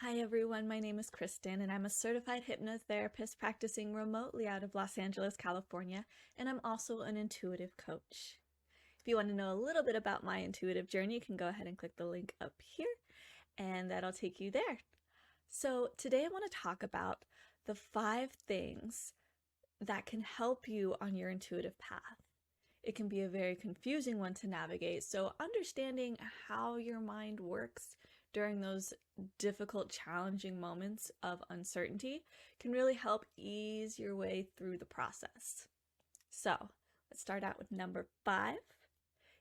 Hi everyone, my name is Kristen and I'm a certified hypnotherapist practicing remotely out of Los Angeles, California, and I'm also an intuitive coach. If you want to know a little bit about my intuitive journey, you can go ahead and click the link up here and that'll take you there. So today I want to talk about the 5 things that can help you on your intuitive path. It can be a very confusing one to navigate, so understanding how your mind works during those difficult, challenging moments of uncertainty can really help ease your way through the process. So let's start out with number 5.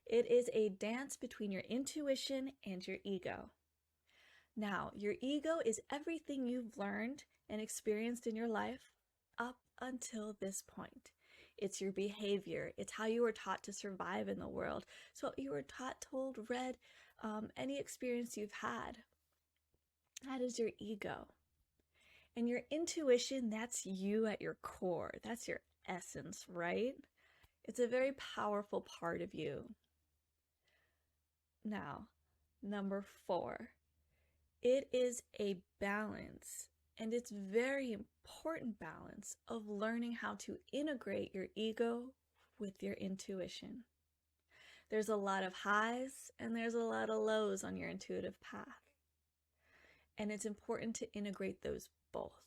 It is a dance between your intuition and your ego. Now, your ego is everything you've learned and experienced in your life up until this point. It's your behavior. It's how you were taught to survive in the world. So you were taught, told, read, any experience you've had. That is your ego. And your intuition, that's you at your core. That's your essence, right? It's a very powerful part of you. Now, number 4, it is a balance. And it's very important balance of learning how to integrate your ego with your intuition. There's a lot of highs and there's a lot of lows on your intuitive path. And it's important to integrate those both.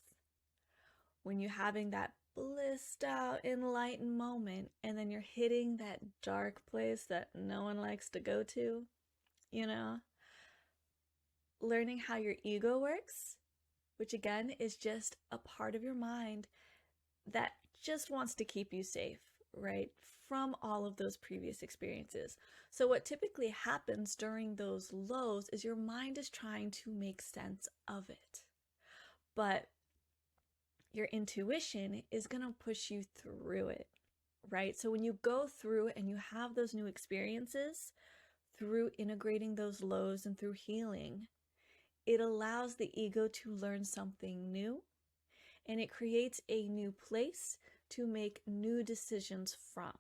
When you're having that blissed out, enlightened moment, and then you're hitting that dark place that no one likes to go to, learning how your ego works, which again is just a part of your mind that just wants to keep you safe, right? From all of those previous experiences. So what typically happens during those lows is your mind is trying to make sense of it. But your intuition is going to push you through it, right? So when you go through and you have those new experiences through integrating those lows and through healing, it allows the ego to learn something new, and it creates a new place to make new decisions from.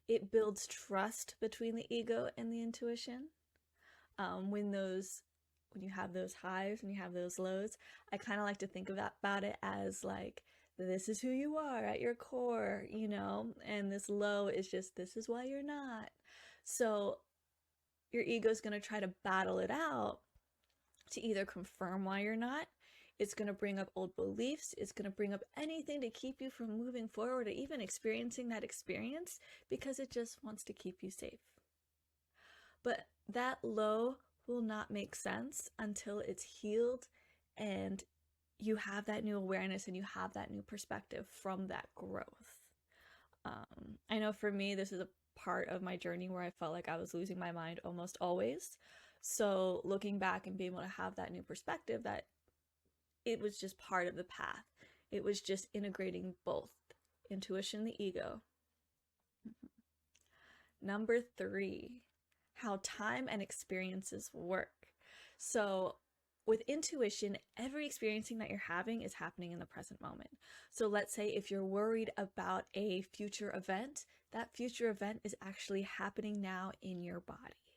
It builds trust between the ego and the intuition. When you have those highs and you have those lows, I kind of like to think about it as like, this is who you are at your core, and this low is just, this is why you're not. So your ego is going to try to battle it out to either confirm why you're not. It's going to bring up old beliefs. It's going to bring up anything to keep you from moving forward or even experiencing that experience because it just wants to keep you safe. But that low will not make sense until it's healed and you have that new awareness and you have that new perspective from that growth. I know for me, this is a part of my journey where I felt like I was losing my mind almost always. So looking back and being able to have that new perspective that it was just part of the path. It was just integrating both intuition, the ego. Number 3, how time and experiences work. So with intuition, every experiencing that you're having is happening in the present moment. So let's say if you're worried about a future event, that future event is actually happening now in your body.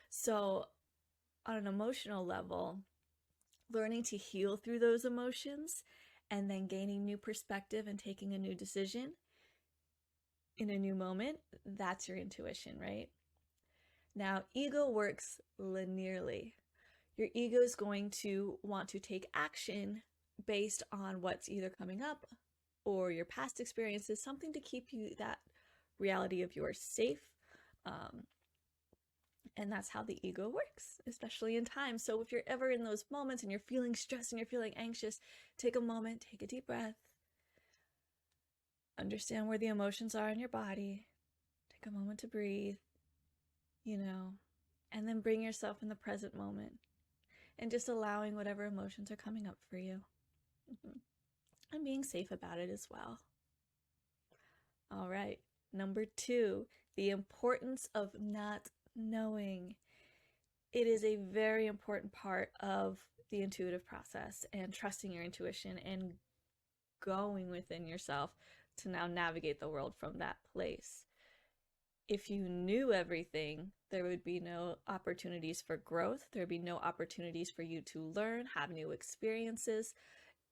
So on an emotional level, learning to heal through those emotions and then gaining new perspective and taking a new decision in a new moment, that's your intuition, right? Now, ego works linearly. Your ego is going to want to take action based on what's either coming up or your past experiences, something to keep you that reality of yours safe. And that's how the ego works, especially in time. So if you're ever in those moments and you're feeling stressed and you're feeling anxious, take a moment, take a deep breath, understand where the emotions are in your body, take a moment to breathe, and then bring yourself in the present moment and just allowing whatever emotions are coming up for you. And being safe about it as well. All right, number 2, the importance of not knowing. It is a very important part of the intuitive process and trusting your intuition and going within yourself to now navigate the world from that place. If you knew everything, there would be no opportunities for growth. There would be no opportunities for you to learn, have new experiences.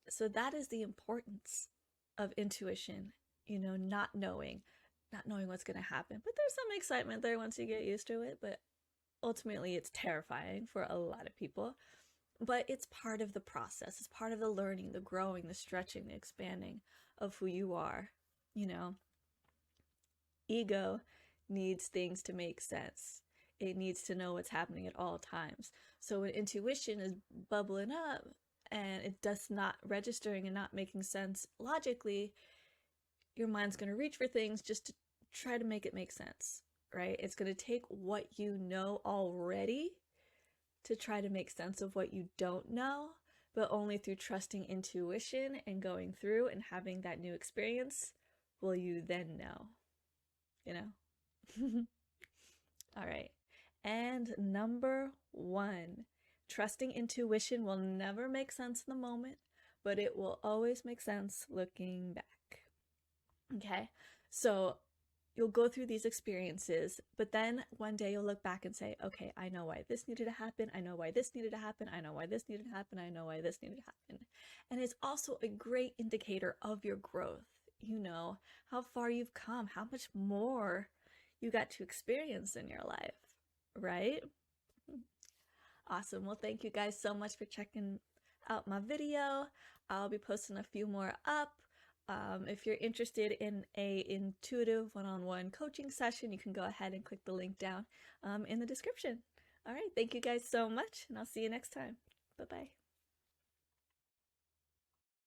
So that is the importance of intuition, not knowing what's going to happen. But there's some excitement there once you get used to it, but ultimately it's terrifying for a lot of people. But it's part of the process. It's part of the learning, the growing, the stretching, the expanding of who you are, you know. Ego needs things to make sense. It needs to know what's happening at all times. So when intuition is bubbling up and it does not registering and not making sense logically, your mind's going to reach for things just to try to make it make sense, right? It's going to take what you know already to try to make sense of what you don't know, but only through trusting intuition and going through and having that new experience will you then know, you know? All right. And number 1, trusting intuition will never make sense in the moment, but it will always make sense looking back. Okay? So you'll go through these experiences, but then one day you'll look back and say, okay, I know why this needed to happen. I know why this needed to happen. I know why this needed to happen. I know why this needed to happen. And it's also a great indicator of your growth. You know, how far you've come, how much more you got to experience in your life, right? Awesome. Well, thank you guys so much for checking out my video. I'll be posting a few more up. If you're interested in a intuitive one-on-one coaching session, you can go ahead and click the link down in the description. All right. Thank you guys so much, and I'll see you next time. Bye-bye.